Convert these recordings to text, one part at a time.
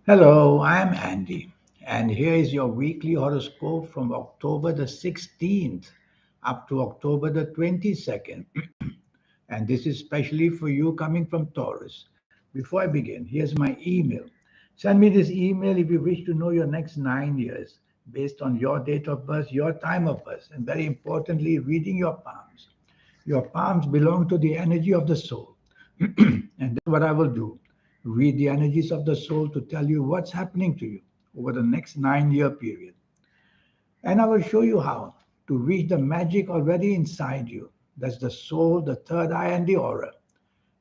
Hello, I'm Andy, and here is your weekly horoscope from October the 16th up to October the 22nd. And this is specially for you coming from Taurus. Before I begin, here's my email. Send me this email if you wish to know your next 9 years based on your date of birth, your time of birth, and very importantly, reading your palms. Your palms belong to the energy of the soul. And that's what I will do. Read the energies of the soul to tell you what's happening to you over the next 9 year period. And I will show you how to reach the magic already inside you. That's the soul, the third eye, and the aura.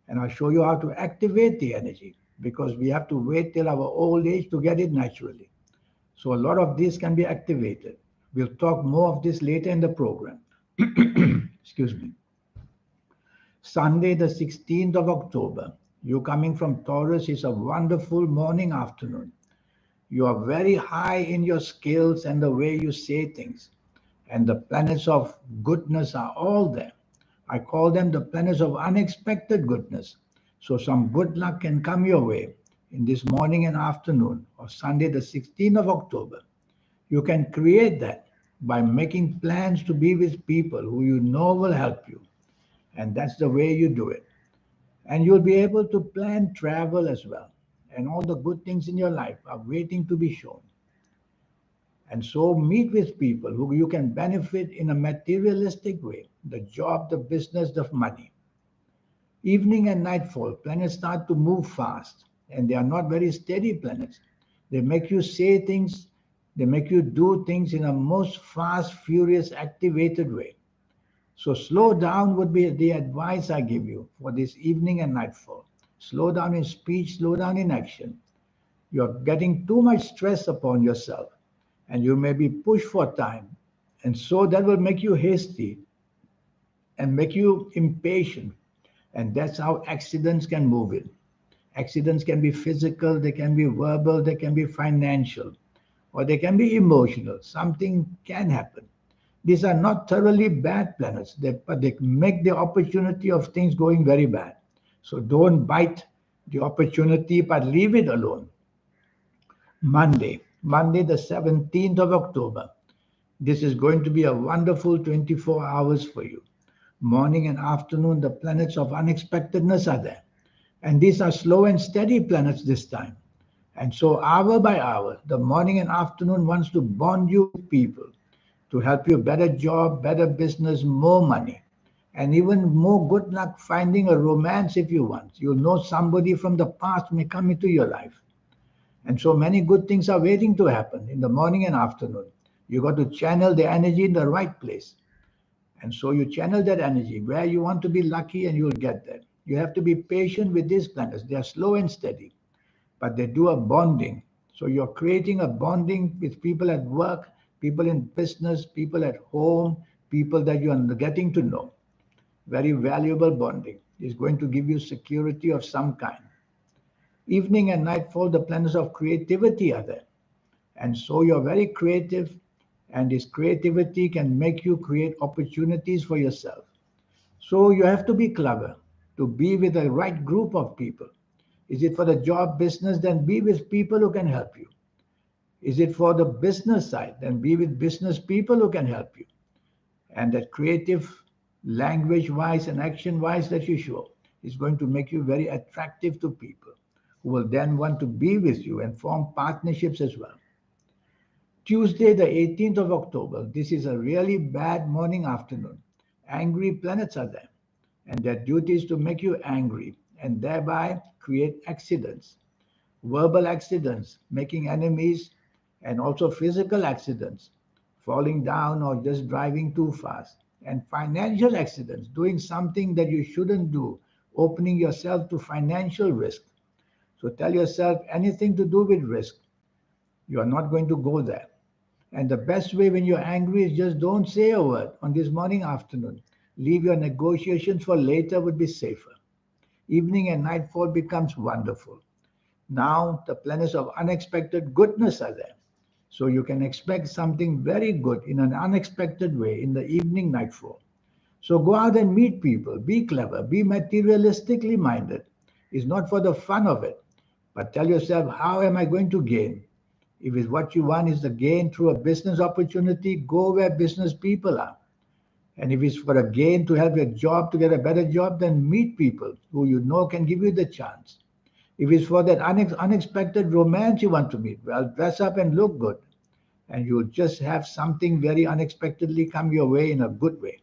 And I'll show you how to activate the energy because we have to wait till our old age to get it naturally. So a lot of this can be activated. We'll talk more of this later in the program. Excuse me. Sunday, the 16th of October. You coming from Taurus is a wonderful morning afternoon. You are very high in your skills and the way you say things. And the planets of goodness are all there. I call them the planets of unexpected goodness. So some good luck can come your way in this morning and afternoon of Sunday, the 16th of October. You can create that by making plans to be with people who you know will help you. And that's the way you do it. And you'll be able to plan travel as well. And all the good things in your life are waiting to be shown. And so meet with people who you can benefit in a materialistic way, the job, the business, the money. Evening and nightfall, planets start to move fast, and they are not very steady planets. They make you say things, they make you do things in a most fast, furious, activated way. So slow down would be the advice I give you for this evening and nightfall. Slow down in speech, slow down in action. You're getting too much stress upon yourself and you may be pushed for time. And so that will make you hasty and make you impatient. And that's how accidents can move in. Accidents can be physical, they can be verbal, they can be financial, or they can be emotional. Something can happen. These are not thoroughly bad planets, but they make the opportunity of things going very bad. So don't bite the opportunity, but leave it alone. Monday, the 17th of October. This is going to be a wonderful 24 hours for you. Morning and afternoon, the planets of unexpectedness are there. And these are slow and steady planets this time. And so, hour by hour, the morning and afternoon wants to bond you with people to help you better job, better business, more money, and even more good luck finding a romance if you want. You'll know somebody from the past may come into your life. And so many good things are waiting to happen in the morning and afternoon. You got to channel the energy in the right place. And so you channel that energy where you want to be lucky and you'll get that. You have to be patient with these planets. They are slow and steady, but they do a bonding. So you're creating a bonding with people at work, people in business, people at home, people that you are getting to know. Very valuable bonding is going to give you security of some kind. Evening and nightfall, the planets of creativity are there. And so you're very creative, and this creativity can make you create opportunities for yourself. So you have to be clever to be with the right group of people. Is it for the job business? Then be with people who can help you. Is it for the business side? Then be with business people who can help you. And that creative language wise and action wise that you show is going to make you very attractive to people who will then want to be with you and form partnerships as well. Tuesday, the 18th of October, this is a really bad morning afternoon. Angry planets are there, and their duty is to make you angry and thereby create accidents, verbal accidents, making enemies, and also physical accidents, falling down or just driving too fast, and financial accidents, doing something that you shouldn't do, opening yourself to financial risk. So tell yourself anything to do with risk, you are not going to go there. And the best way when you're angry is just don't say a word on this morning, afternoon. Leave your negotiations for later would be safer. Evening and nightfall becomes wonderful. Now the planets of unexpected goodness are there. So you can expect something very good in an unexpected way in the evening nightfall. So go out and meet people, be clever, be materialistically minded. It's not for the fun of it, But tell yourself, how am I going to gain? If it's what you want is the gain through a business opportunity, go where business people are. And if it's for a gain to help your job to get a better job, then meet people who you know can give you the chance. If it's for that unexpected romance you want to meet, well, dress up and look good, and you'll just have something very unexpectedly come your way in a good way.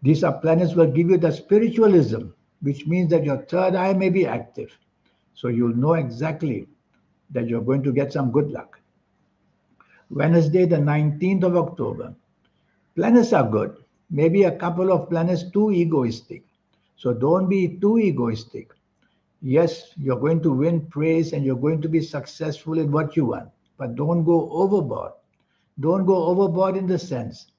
These are planets will give you the spiritualism, which means that your third eye may be active. So you'll know exactly that you're going to get some good luck. Wednesday, the 19th of October. Planets are good. Maybe a couple of planets too egoistic. So don't be too egoistic. Yes, you're going to win praise and you're going to be successful in what you want, but don't go overboard. Don't go overboard in the sense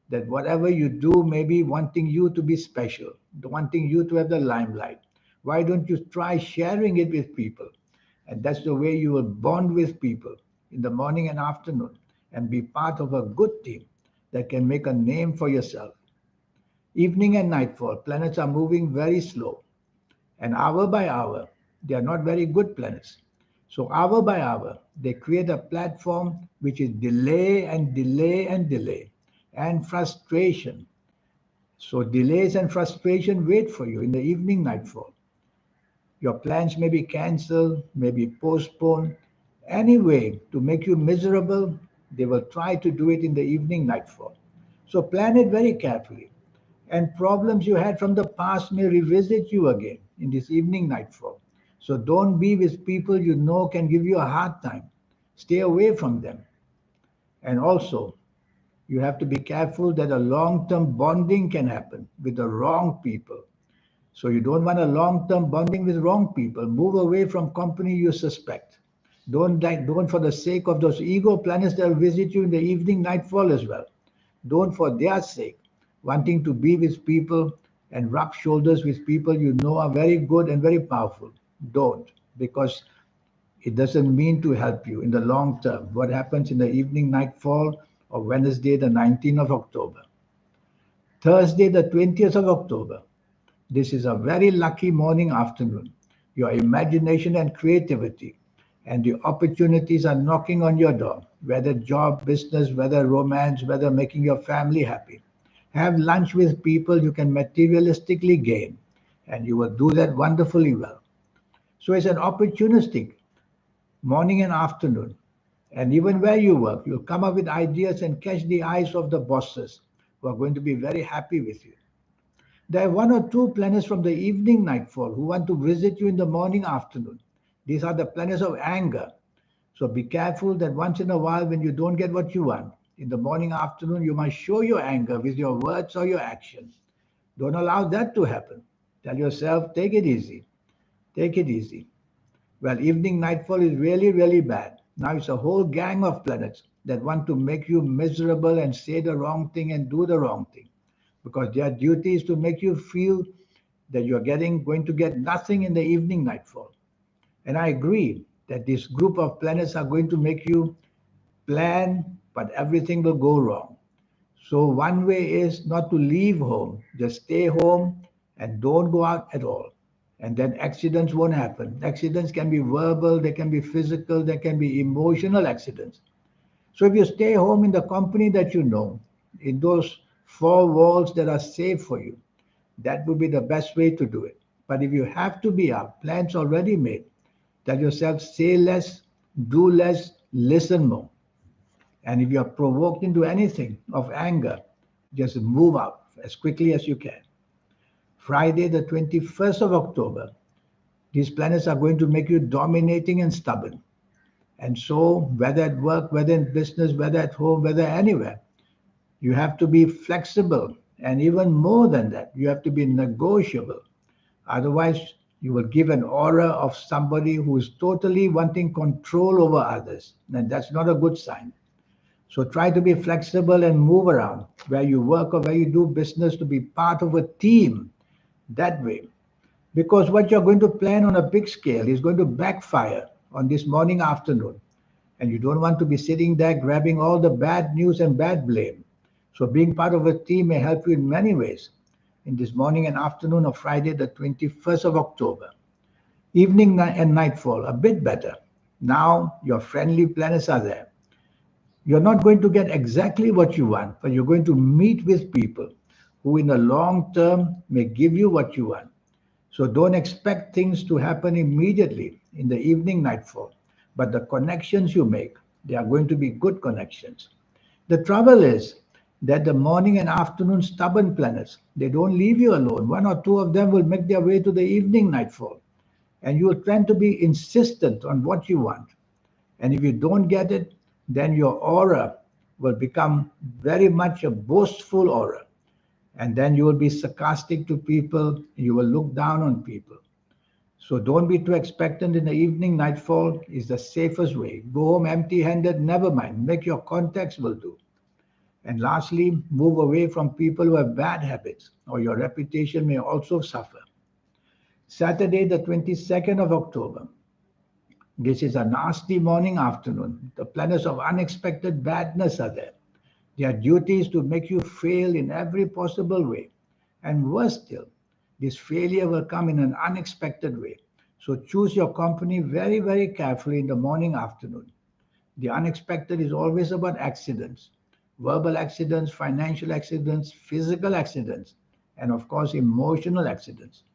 that whatever you do may be wanting you to be special, wanting you to have the limelight. Why don't you try sharing it with people? And that's the way you will bond with people in the morning and afternoon and be part of a good team that can make a name for yourself. Evening and nightfall, planets are moving very slow, and hour by hour, they are not very good planets. So, hour by hour, they create a platform which is delay and delay and delay and frustration. So, delays and frustration wait for you in the evening nightfall. Your plans may be cancelled, may be postponed. Anyway, to make you miserable, they will try to do it in the evening nightfall. So plan it very carefully. And problems you had from the past may revisit you again in this evening nightfall. So don't be with people you know can give you a hard time. Stay away from them. And also, you have to be careful that a long term bonding can happen with the wrong people. So you don't want a long-term bonding with wrong people. Move away from company you suspect. Don't for the sake of those ego planets that will visit you in the evening nightfall as well. Don't for their sake, wanting to be with people and rub shoulders with people you know are very good and very powerful. Don't, because it doesn't mean to help you in the long term. What happens in the evening nightfall of Wednesday, the 19th of October. Thursday, the 20th of October. This is a very lucky morning afternoon. Your imagination and creativity and the opportunities are knocking on your door, whether job, business, whether romance, whether making your family happy. Have lunch with people you can materialistically gain, and you will do that wonderfully well. So it's an opportunistic morning and afternoon. And even where you work, you'll come up with ideas and catch the eyes of the bosses who are going to be very happy with you. There are one or two planets from the evening nightfall who want to visit you in the morning afternoon. These are the planets of anger. So be careful that once in a while, when you don't get what you want, in the morning afternoon, you must show your anger with your words or your actions. Don't allow that to happen. Tell yourself, take it easy. Take it easy. Well, evening nightfall is really, really bad. Now it's a whole gang of planets that want to make you miserable and say the wrong thing and do the wrong thing because their duty is to make you feel that you're going to get nothing in the evening nightfall. And I agree that this group of planets are going to make you plan, but everything will go wrong. So one way is not to leave home, just stay home and don't go out at all. And then accidents won't happen. Accidents can be verbal, they can be physical, they can be emotional accidents. So if you stay home in the company that you know, in those four walls that are safe for you, that would be the best way to do it. But if you have to be out, plans already made, tell yourself say less, do less, listen more. And if you're provoked into anything of anger, just move out as quickly as you can. Friday, the 21st of October, these planets are going to make you dominating and stubborn. And so, whether at work, whether in business, whether at home, whether anywhere, you have to be flexible. And even more than that, you have to be negotiable. Otherwise, you will give an aura of somebody who is totally wanting control over others. And that's not a good sign. So try to be flexible and move around where you work or where you do business to be part of a team that way. Because what you're going to plan on a big scale is going to backfire on this morning afternoon. And you don't want to be sitting there grabbing all the bad news and bad blame. So being part of a team may help you in many ways in this morning and afternoon of Friday, the 21st of October. And nightfall, a bit better. Now your friendly planets are there. You're not going to get exactly what you want, but you're going to meet with people who, in the long term, may give you what you want. So don't expect things to happen immediately in the evening nightfall. But the connections you make, they are going to be good connections. The trouble is that the morning and afternoon stubborn planets, they don't leave you alone. One or two of them will make their way to the evening nightfall. And you will tend to be insistent on what you want. And if you don't get it, then your aura will become very much a boastful aura. And then you will be sarcastic to people, you will look down on people. So don't be too expectant in the evening. Nightfall is the safest way. Go home empty handed, never mind. Make your contacts will do. And lastly, move away from people who have bad habits, or your reputation may also suffer. Saturday, the 22nd of October. This is a nasty morning afternoon. The planets of unexpected badness are there. Their duty is to make you fail in every possible way. And worse still, this failure will come in an unexpected way. So choose your company very, very carefully in the morning, afternoon. The unexpected is always about accidents, verbal accidents, financial accidents, physical accidents, and of course, emotional accidents.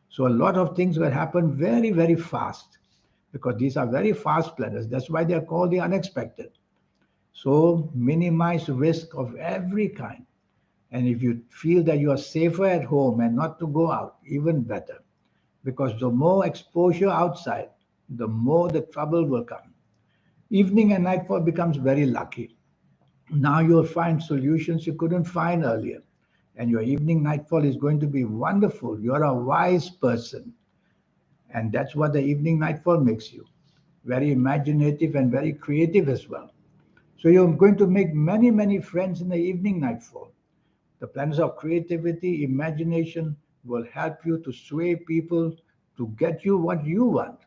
So a lot of things will happen very, very fast because these are very fast planets. That's why they are called the unexpected. So minimize risk of every kind. And if you feel that you are safer at home and not to go out, even better. Because the more exposure outside, the more the trouble will come. Evening and nightfall becomes very lucky. Now you'll find solutions you couldn't find earlier. And your evening nightfall is going to be wonderful. You're a wise person. And that's what the evening nightfall makes you. Very imaginative and very creative as well. So you're going to make many, many friends in the evening nightfall. The planets of creativity, imagination will help you to sway people to get you what you want.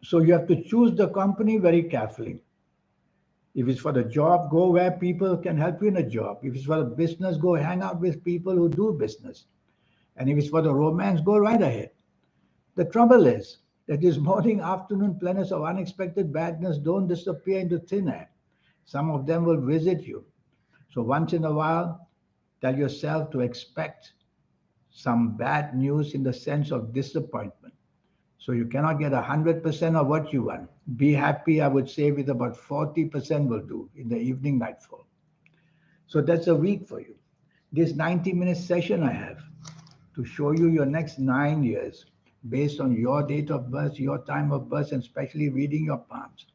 So you have to choose the company very carefully. If it's for the job, go where people can help you in a job. If it's for the business, go hang out with people who do business. And if it's for the romance, go right ahead. The trouble is that these morning, afternoon planets of unexpected badness don't disappear into thin air. Some of them will visit you. So once in a while, tell yourself to expect some bad news in the sense of disappointment. So you cannot get 100% of what you want. Be happy, I would say, with about 40% will do in the evening nightfall. So that's a week for you. This 90-minute session I have to show you your next 9 years based on your date of birth, your time of birth, and especially reading your palms.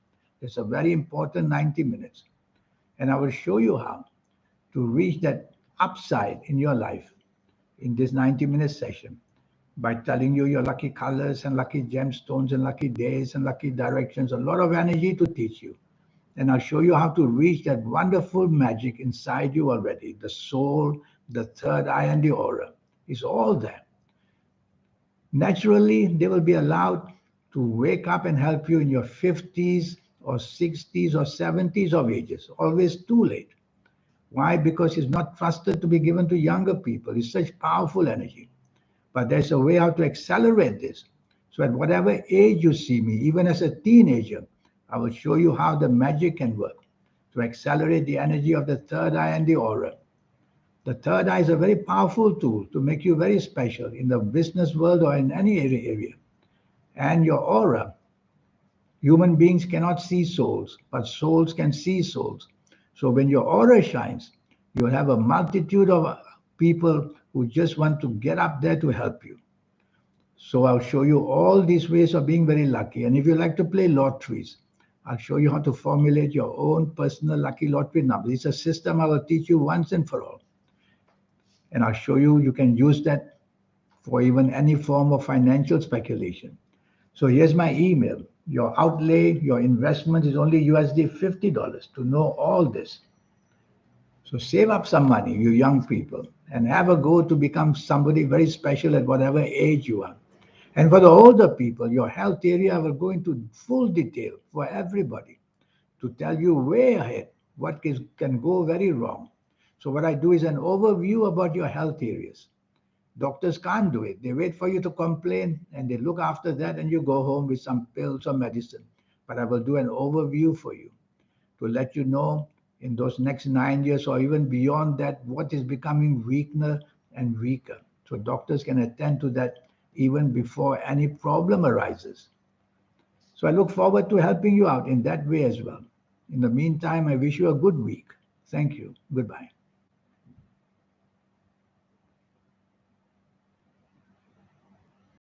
It's a very important 90 minutes. And I will show you how to reach that upside in your life in this 90-minute session by telling you your lucky colors and lucky gemstones and lucky days and lucky directions, a lot of energy to teach you. And I'll show you how to reach that wonderful magic inside you already. The soul, the third eye, and the aura is all there. Naturally, they will be allowed to wake up and help you in your 50s or 60s or 70s of ages. Always too late. Why? Because it's not trusted to be given to younger people. It's such powerful energy. But there's a way how to accelerate this. So at whatever age you see me, even as a teenager, I will show you how the magic can work to accelerate the energy of the third eye and the aura. The third eye is a very powerful tool to make you very special in the business world or in any area. And your aura, human beings cannot see souls, but souls can see souls. So when your aura shines, you'll have a multitude of people who just want to get up there to help you. So I'll show you all these ways of being very lucky. And if you like to play lotteries, I'll show you how to formulate your own personal lucky lottery number. It's a system I will teach you once and for all. And I'll show you can use that for even any form of financial speculation. So here's my email. Your outlay, your investment is only USD $50 to know all this. So save up some money, you young people, and have a go to become somebody very special at whatever age you are. And for the older people, your health area will go into full detail for everybody to tell you way ahead what can go very wrong. So what I do is an overview about your health areas. Doctors can't do it. They wait for you to complain and they look after that, and you go home with some pills or medicine. But I will do an overview for you to let you know in those next 9 years or even beyond that what is becoming weaker and weaker. So doctors can attend to that even before any problem arises. So I look forward to helping you out in that way as well. In the meantime, I wish you a good week. Thank you. Goodbye.